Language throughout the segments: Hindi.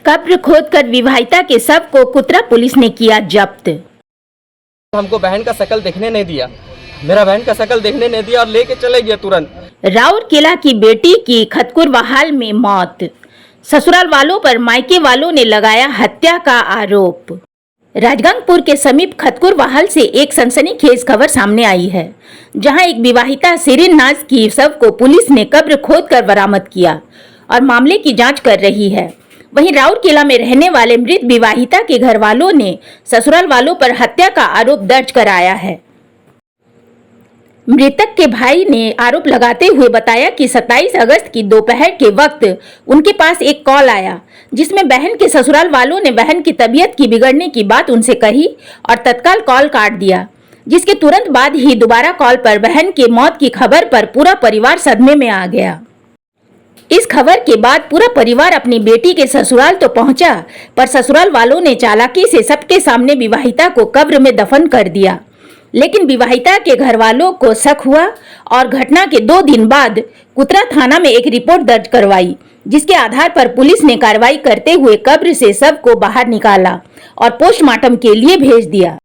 कब्र खोदकर विवाहिता के शव को कुतरा पुलिस ने किया जब्त। हमको बहन का शकल देखने नहीं दिया, मेरा बहन का शकल देखने नहीं दिया और लेके चले गए तुरंत। राउरकेला की बेटी की खतकुरवाहाल में मौत, ससुराल वालों पर मायके वालों ने लगाया हत्या का आरोप। राजगंगपुर के समीप खतकुरवाहाल से एक सनसनीखेज खबर सामने आई है, जहां एक विवाहिता शिरीन नाज की शव को पुलिस ने कब्र खोदकर बरामद किया और मामले की जांच कर रही है। वहीं राउरकेला में रहने वाले मृत विवाहिता के घर वालों ने ससुराल वालों पर हत्या का आरोप दर्ज कराया है। मृतक के भाई ने आरोप लगाते हुए बताया कि 27 अगस्त की दोपहर के वक्त उनके पास एक कॉल आया, जिसमें बहन के ससुराल वालों ने बहन की तबीयत की बिगड़ने की बात उनसे कही और तत्काल कॉल काट दिया। जिसके तुरंत बाद ही दोबारा कॉल पर बहन की मौत की खबर पर पूरा परिवार सदमे में आ गया। इस खबर के बाद पूरा परिवार अपनी बेटी के ससुराल तो पहुंचा, पर ससुराल वालों ने चालाकी से सबके सामने विवाहिता को कब्र में दफन कर दिया। लेकिन विवाहिता के घर वालों को शक हुआ और घटना के 2 दिन बाद कुतरा थाना में एक रिपोर्ट दर्ज करवाई, जिसके आधार पर पुलिस ने कार्रवाई करते हुए कब्र से शव को बाहर निकाला और पोस्टमार्टम के लिए भेज दिया।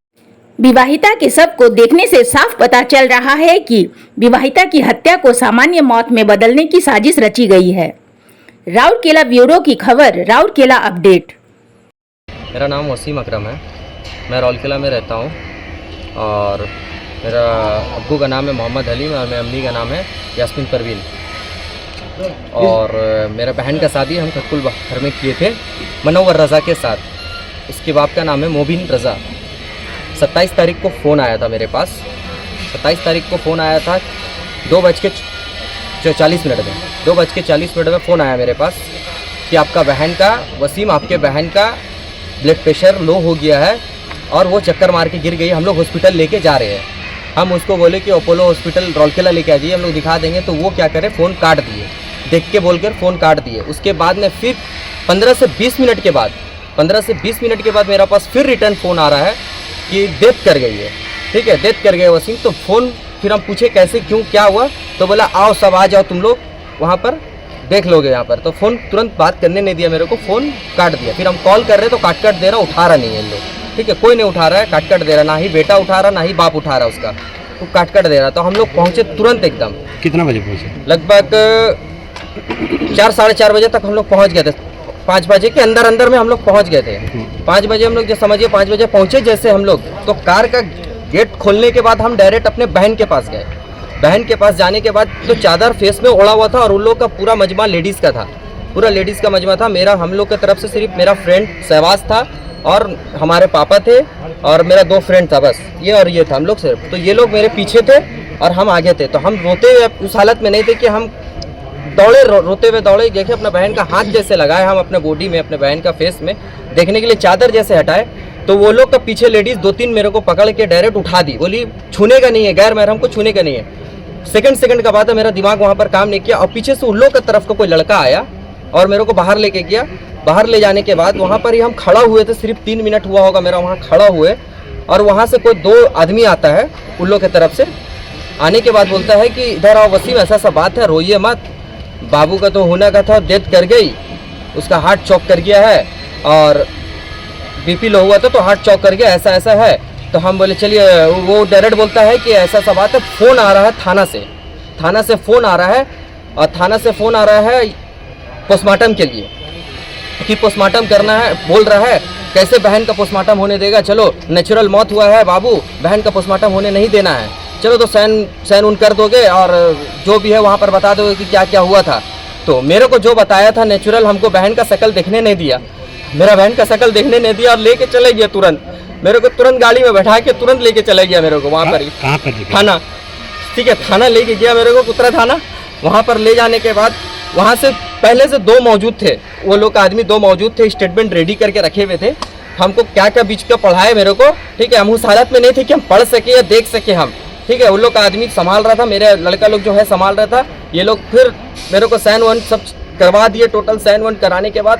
विवाहिता के शव को देखने से साफ पता चल रहा है कि विवाहिता की हत्या को सामान्य मौत में बदलने की साजिश रची गई है। राउरकेला ब्यूरो की खबर, राउरकेला अपडेट। मेरा नाम वसीम अकरम है, मैं राउरकेला में रहता हूँ और मेरा अब्बू का नाम है मोहम्मद हलीम और मेरी अम्मी का नाम है यास्मीन परवीन। और मेरा बहन का शादी हम खतकुरवाहाल में किए थे मनोवर रज़ा के साथ। उसके बाप का नाम है मोबिन रज़ा। 27 तारीख को फ़ोन आया था मेरे पास, 27 तारीख को फ़ोन आया था 2:40 में, 2:40 में फ़ोन आया मेरे पास कि आपका बहन का वसीम, आपके बहन का ब्लड प्रेशर लो हो गया है और वो चक्कर मार के गिर गई, हम लोग हॉस्पिटल लेके जा रहे हैं। हम उसको बोले कि अपोलो हॉस्पिटल राउरकेला लेके आ जाइए, हम लोग दिखा देंगे। तो वो क्या करे, फ़ोन काट दिए, देख के बोलकर फ़ोन काट दिए। उसके बाद में फिर 15 से 20 मिनट के बाद मेरे पास फिर रिटर्न फ़ोन आ रहा है कि डेथ कर गई है। ठीक है, डेथ कर गए वसीम। तो फ़ोन फिर हम पूछे कैसे, क्यों, क्या हुआ, तो बोला आओ सब आ जाओ, तुम लोग वहाँ पर देख लोगे यहाँ पर। तो फ़ोन तुरंत बात करने नहीं दिया मेरे को, फ़ोन काट दिया। फिर हम कॉल कर रहे तो काट दे रहा, उठा रहा नहीं है लोग। ठीक है, कोई नहीं उठा रहा है, काट दे रहा, ना ही बेटा उठा रहा, ना ही बाप उठा रहा उसका, तो काट दे रहा। तो हम लोग पहुँचे तुरंत एकदम। कितना बजे पहुँचे? लगभग 4 साढ़े 4 बजे तक हम लोग पहुँच गए थे। 5 बजे के अंदर में हम लोग पहुँच गए थे। 5 बजे हम लोग जो समझिए 5 बजे पहुँचे जैसे हम लोग, तो कार का गेट खोलने के बाद हम डायरेक्ट अपने बहन के पास गए। बहन के पास जाने के बाद तो चादर फेस में ओढ़ा हुआ था और उन लोग का पूरा मजमा लेडीज़ का था, पूरा लेडीज़ का मजमा था। मेरा, हम लोग की तरफ से सिर्फ मेरा फ्रेंड शहबाज था और हमारे पापा थे और मेरा 2 फ्रेंड था, बस ये और ये था हम लोग सिर्फ। तो ये लोग मेरे पीछे थे और हम आगे थे। तो हम रोते हुए उस हालत में नहीं थे कि हम दौड़े, रोते हुए दौड़े, देखे अपना बहन का हाथ जैसे लगाए हम अपने बॉडी में, अपने बहन का फेस में देखने के लिए, चादर जैसे हटाए। तो वो लोग का पीछे लेडीज़ 2-3 मेरे को पकड़ के डायरेक्ट उठा दी, बोली छूने का नहीं है, गैर महरम को छूने का नहीं है। सेकंड का बाद मेरा दिमाग वहाँ पर काम नहीं किया और पीछे से उन लोग की तरफ का कोई लड़का आया और मेरे को बाहर लेके गया। बाहर ले जाने के बाद वहाँ पर ही हम खड़ा हुए थे, सिर्फ 3 मिनट हुआ होगा मेरा वहाँ खड़ा हुए, और वहाँ से कोई 2 आदमी आता है उन लोग की तरफ से। आने के बाद बोलता है कि इधर आओ वसीम, ऐसा बात है, रोइए मत, बाबू का तो होना का था, डेथ कर गई, उसका हार्ट चौक कर गया है और बीपी लो हुआ था तो हार्ट चौक कर गया, ऐसा है। तो हम बोले चलिए। वो डायरेक्ट बोलता है कि ऐसा बात है, फ़ोन आ रहा है थाना से फ़ोन आ रहा है और थाना से फ़ोन आ रहा है पोस्टमार्टम के लिए कि पोस्टमार्टम करना है। बोल रहा है कैसे बहन का पोस्टमार्टम होने देगा, चलो नेचुरल मौत हुआ है बाबू, बहन का पोस्टमार्टम होने नहीं देना है, चलो तो साइन उन कर दोगे और जो भी है वहाँ पर बता दोगे कि क्या क्या हुआ था। तो मेरे को जो बताया था नेचुरल, हमको बहन का शकल देखने नहीं दिया, मेरा बहन का शकल देखने नहीं दिया और लेके चले गया तुरंत। मेरे को तुरंत गाड़ी में बैठा के तुरंत लेके चले गया मेरे को वहाँ पर ही, कहाँ पर? थाना। ठीक है, थाना लेके गया मेरे को, कुतरा थाना। वहाँ पर ले जाने के बाद वहाँ से पहले से 2 मौजूद थे, वो लोग का आदमी 2 मौजूद थे, स्टेटमेंट रेडी करके रखे हुए थे। हमको क्या क्या बीच का पढ़ाए मेरे को। ठीक है, हम उस हालत में नहीं थे कि हम पढ़ सके या देख सके हम। ठीक है, उन लोग का आदमी संभाल रहा था, मेरे लड़का लोग जो है संभाल रहा था। ये लोग फिर मेरे को साइन वन सब करवा दिए। टोटल साइन वन कराने के बाद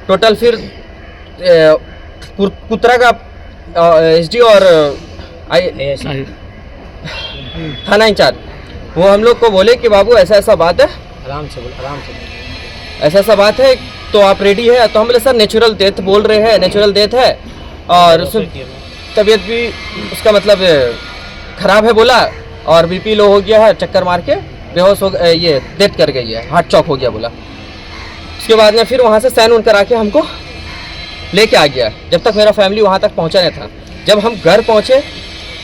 टोटल फिर कुतरा का एसडी और थाना इंचार्ज वो हम लोग को बोले कि बाबू ऐसा बात है, आराम से बोल, ऐसा बात है तो आप रेडी है? तो हम बोले सर नेचुरल डेथ बोल रहे हैं, नेचुरल डेथ है और तबीयत भी उसका मतलब ख़राब है बोला, और बीपी लो हो गया है, चक्कर मार के बेहोश हो ये डेथ कर गई है, हार्ट चौक हो गया बोला। उसके बाद में फिर वहाँ से साइन उन करा के हमको लेके आ गया, जब तक मेरा फैमिली वहाँ तक पहुँचा नहीं था। जब हम घर पहुँचे,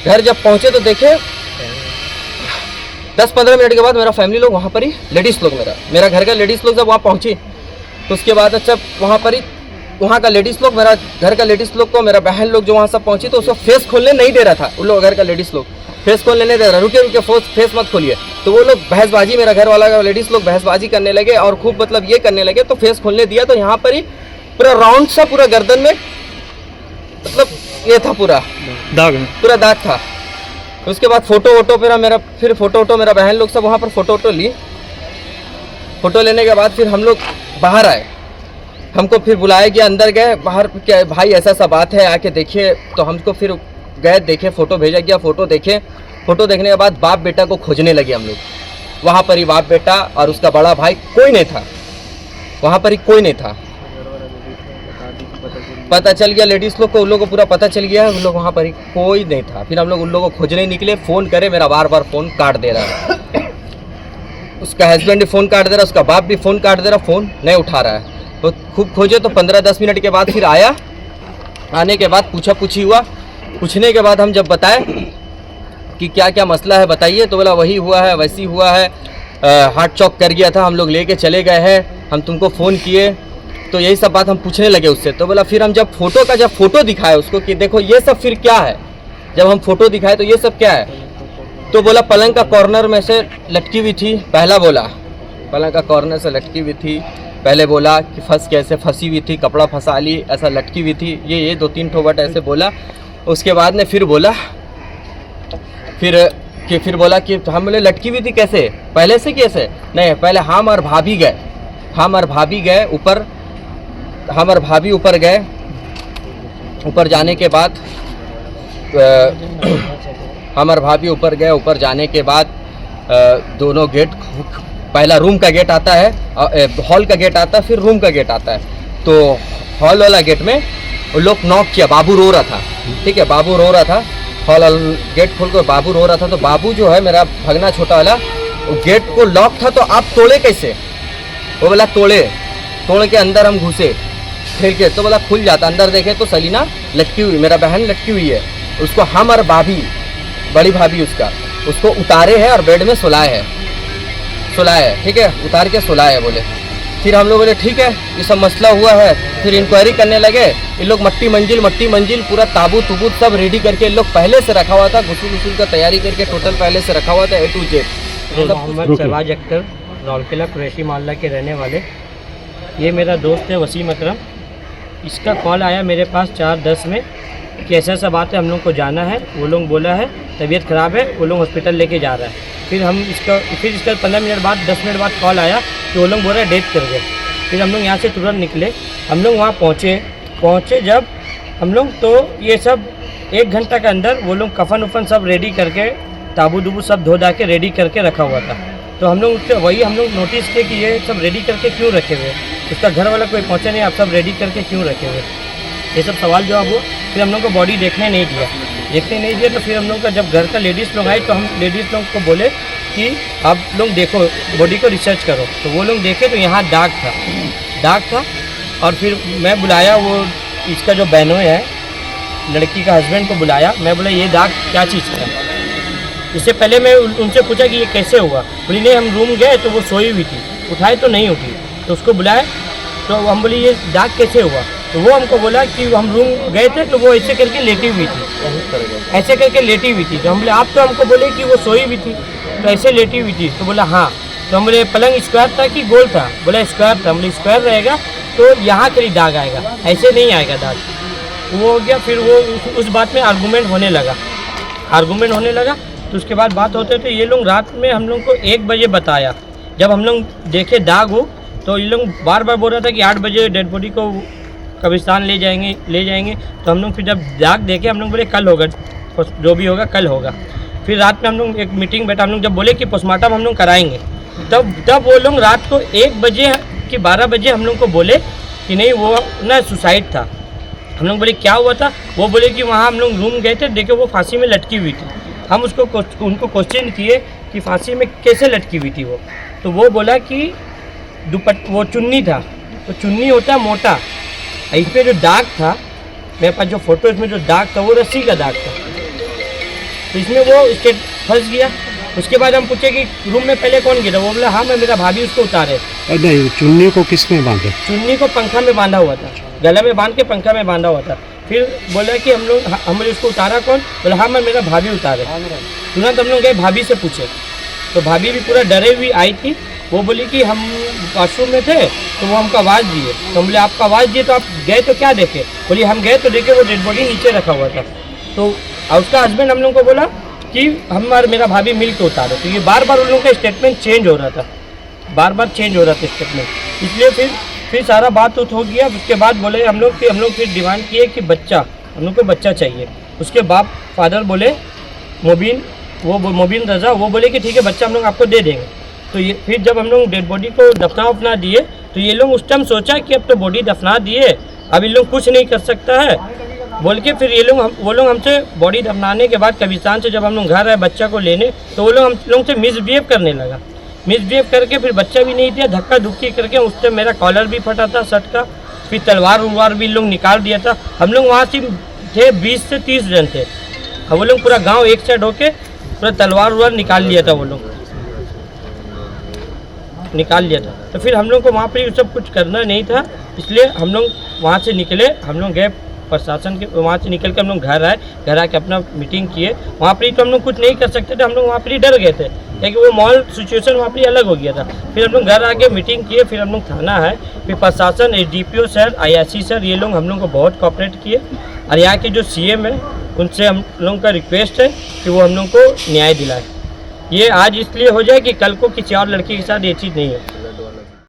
घर जब पहुँचे तो देखे 10-15 मिनट के बाद मेरा फैमिली लोग वहाँ पर ही, लेडीज़ लोग मेरा घर का लेडीज़ लोग जब वहाँ पहुँची तो उसके बाद अच्छा वहाँ पर ही वहाँ का लेडीज़ लोग, मेरा घर का लेडीज़ लोग को, मेरा बहन लोग जो वहाँ सब पहुँची तो उसको फेस खोलने नहीं दे रहा था। उन लोग घर का लेडीज़ लोग फेस खोलने नहीं दे रहा, रुके फेस मत खोलिए। तो वो लोग बहसबाजी, मेरा घर वाला का लेडीज़ लोग बहसबाजी करने लगे और खूब मतलब ये करने लगे, तो फेस खोलने दिया तो यहाँ पर ही पूरा राउंड सा पूरा गर्दन में मतलब ये था, पूरा दाग था। उसके बाद फोटो मेरा बहन लोग सब वहाँ पर फोटो ली। फोटो लेने के बाद फिर हम लोग बाहर आए, हमको फिर बुलाया गया, अंदर गए, बाहर क्या भाई ऐसा सा बात है आके देखिए। तो हमको फिर गए, देखे, फ़ोटो भेजा गया, फ़ोटो देखे। फ़ोटो देखने के बाद बाप बेटा को खोजने लगे हम लोग। वहाँ पर ही बाप बेटा और उसका बड़ा भाई, कोई नहीं था वहाँ पर ही, कोई नहीं था। पता चल गया लेडीज़ लोग को, उन लोगों को पूरा पता चल गया, उन लोग वहाँ पर ही कोई नहीं था। फिर हम लोग उन लोगों को खोजने निकले, फ़ोन करे, मेरा बार बार फ़ोन काट दे रहा है, उसका हस्बैंड भी फ़ोन काट दे रहा है, उसका बाप भी फ़ोन काट दे रहा, फ़ोन नहीं उठा रहा है। तो खूब खोजे तो 15-10 मिनट के बाद फिर आया। आने के बाद पूछी हुआ, पूछने के बाद हम जब बताए कि क्या क्या मसला है बताइए, तो बोला वही हुआ है, वैसी हुआ है, हार्ट चौक कर गया था, हम लोग लेके चले गए हैं, हम तुमको फ़ोन किए, तो यही सब बात हम पूछने लगे उससे। तो बोला फिर हम जब फ़ोटो दिखाए उसको कि देखो ये सब फिर क्या है, जब हम फ़ोटो दिखाए तो ये सब क्या है, तो बोला पलंग का कॉर्नर में से लटकी हुई थी। पहला बोला पलंग का कॉर्नर से लटकी हुई थी, पहले बोला कि कैसे फंसी हुई थी, कपड़ा फंसा ली, ऐसा लटकी हुई थी, ये 2-3 ठो वर्ड ऐसे बोला। उसके बाद में फिर बोला फिर बोला कि हम बोले लटकी हुई थी कैसे, पहले से कैसे, नहीं पहले हम और भाभी गए ऊपर, हम और भाभी ऊपर गए। ऊपर जाने के बाद हम और भाभी ऊपर गए, ऊपर जाने के बाद दोनों गेट, पहला रूम का गेट आता है, हॉल का गेट आता है, फिर रूम का गेट आता है। तो हॉल वाला गेट में वो लोग नॉक किया, बाबू रो रहा था, ठीक है, बाबू रो रहा था, हॉल गेट खोल कर बाबू रो रहा था। तो बाबू जो है मेरा भगना छोटा वाला, वो गेट को लॉक था, तो आप तोड़े कैसे, वो बोला तोड़ के अंदर हम घुसे खेल के, तो बोला खुल जाता। अंदर देखे तो सलीना लटकी हुई, मेरा बहन लटकी हुई है, उसको हम और भाभी, बड़ी भाभी उसको उतारे हैं और बेड में सुलाए है, ठीक है, उतार के सुलाए है बोले। फिर हम लोग बोले ठीक है, ये सब मसला हुआ है। फिर इंक्वायरी करने लगे, इन लोग मट्टी मंजिल पूरा ताबूत सब रेडी करके इन लोग पहले से रखा हुआ था, गुसूल का तैयारी करके टोटल पहले से रखा हुआ था A to Z। Mohammad Shahbaz Akhtar, Rourkela Qureshi मोहल्ला के रहने वाले। ये मेरा दोस्त है वसीम अकरम। इसका कॉल आया मेरे पास 4:10 में कि ऐसा बात है, हम लोग को जाना है। वो लोग बोला है तबीयत ख़राब है, वो लोग हॉस्पिटल लेके जा रहा है। फिर इसका 15 मिनट बाद 10 मिनट बाद कॉल आया कि वो लोग बोल रहे हैं डेथ कर गए। फिर हम लोग यहाँ से तुरंत निकले, हम लोग वहाँ पहुँचे जब हम लोग, तो ये सब 1 घंटा के अंदर वो लोग कफन उफन सब रेडी करके, ताबू सब धो धा के रेडी करके रखा हुआ था। तो हम लोग उससे वही हम लोग नोटिस किए कि ये सब रेडी करके क्यों रखे हुए, उसका घर वाला कोई पहुँचा नहीं, आप सब रेडी करके क्यों रखे हुए, ये सब सवाल जवाब हुआ। फिर हम लोग को बॉडी देखने नहीं दिया। तो फिर हम लोग का जब घर का लेडीज़ लोग आए तो हम लेडीज़ लोग को बोले कि आप लोग देखो, बॉडी को रिसर्च करो। तो वो लोग देखे तो यहाँ दाग था। और फिर मैं बुलाया, वो इसका जो बहनोई है, लड़की का हस्बैंड को बुलाया। मैं बोला ये दाग क्या चीज़ का। इससे पहले मैं उनसे पूछा कि ये कैसे हुआ। बोली नहीं, हम रूम गए तो वो सोई हुई थी, उठाए तो नहीं उठी। तो उसको बुलाए तो हम बोले ये दाग कैसे हुआ। तो वो हमको बोला कि हम रूम गए थे तो वो ऐसे करके लेटी हुई थी, ऐसे करके लेटी हुई थी। तो हम बोले आप तो हमको बोले कि वो सोई हुई थी, तो ऐसे लेटी हुई थी। तो बोला हाँ। तो हम बोले पलंग स्क्वायर था कि गोल था। बोला स्क्वायर था। हम बोले स्क्वायर रहेगा तो यहाँ कहीं दाग आएगा, ऐसे नहीं आएगा दाग। वो हो गया। फिर वो उस बात में आर्गूमेंट होने लगा। तो उसके बाद बात होते तो ये लोग रात में हम लोग को 1 बजे बताया। जब हम लोग देखे दाग हो तो ये लोग बार बार बोल रहा था कि 8 बजे डेड बॉडी को कब्रिस्तान ले जाएंगे। तो हम लोग फिर जब दाग देखे हम लोग बोले कल होगा, जो भी होगा कल होगा। फिर रात में हम लोग एक मीटिंग बैठा, हम लोग जब बोले कि पोस्टमार्टम हम लोग कराएंगे, तब वो लोग रात को 1 बजे कि 12 बजे हम लोग को बोले कि नहीं वो ना सुसाइड था। हम लोग बोले क्या हुआ था, वो बोले कि वहाँ हम लोग रूम गए थे, देखे वो फांसी में लटकी हुई थी। हम उनको क्वेश्चन किए कि फांसी में कैसे लटकी हुई थी वो, तो वो बोला कि वो चुन्नी था, तो चुन्नी होता है मोटा, इसमें जो दाग था, मेरे पास जो फोटो इसमें जो दाग था वो रस्सी का दाग था, तो इसमें वो स्टेट फंस गया। उसके बाद हम पूछे कि रूम में पहले कौन गिरा, वो बोला हाँ मैं मेरा भाभी उसको उतारे। नहीं, चुन्नी को किस में बांधे? चुन्नी को पंखा में बांधा हुआ था, गला में बांध के पंखा में बांधा हुआ था। फिर बोला कि हमने उसको उतारा कौन, बोला हाँ मैं मेरा भाभी उतारे। तुरंत हम लोग गए भाभी से पूछे, तो भाभी भी पूरा डरे हुई आई थी। वो बोली कि हम वॉशरूम में थे तो वो हमको आवाज़ दिए, तो हम बोले आपको आवाज़ दिए तो आप गए तो क्या देखे, बोली हम गए तो देखे वो डेड बॉडी नीचे रखा हुआ था। तो उसका हस्बैंड हम लोग को बोला कि हम और मेरा भाभी मिल के उतारे। तो ये बार बार उन लोगों का स्टेटमेंट चेंज हो रहा था, बार बार चेंज हो रहा था स्टेटमेंट, इसलिए फिर सारा बात हो गया। उसके बाद बोले हम लोग फिर डिमांड किए कि बच्चा, हम लोग को बच्चा चाहिए। उसके बाप फादर बोले मोबिन रजा, वो बोले कि ठीक है बच्चा हम लोग आपको दे देंगे। तो ये फिर जब हम लोग डेड बॉडी को दफना दिए तो ये लोग उस टाइम सोचा कि अब तो बॉडी दफना दिए, अब इन लोग कुछ नहीं कर सकता है बोल के फिर वो लोग हमसे बॉडी दफनाने के बाद कब्रिस्तान से जब हम लोग घर आए बच्चा को लेने, तो वो लोग हम लोग से मिसबिहेव करने लगा। मिसबिहेव करके फिर बच्चा भी नहीं दिया, धक्का धुक्की करके। उस टाइम मेरा कॉलर भी फटा था शर्ट का, फिर तलवार भी लोग निकाल दिया था। हम लोग वहाँ से थे 20 से 30 जन थे, वो लोग पूरा गाँव एक साइड होके पूरा तलवार निकाल लिया था, वो लोग निकाल लिया था। तो फिर हम लोग को वहाँ पर सब कुछ करना नहीं था, इसलिए हम लोग वहाँ से निकले। हम लोग गए प्रशासन के, वहाँ से निकल के हम लोग घर आके अपना मीटिंग किए। वहाँ पर ही तो हम लोग कुछ नहीं कर सकते थे, हम लोग वहाँ पर ही डर गए थे क्योंकि वो मॉल सिचुएशन वहाँ पर अलग हो गया था। फिर हम लोग घर आके मीटिंग किए, फिर हम लोग थाना है, फिर प्रशासन SDPO सर, IIC सर, ये लोग हम लोग को बहुत कोऑपरेट किए। और यहाँ के जो CM है उनसे हम लोगों का रिक्वेस्ट है कि वो हम लोग को न्याय दिलाए। ये आज इसलिए हो जाए कि कल को किसी और लड़की के साथ ये चीज़ नहीं है।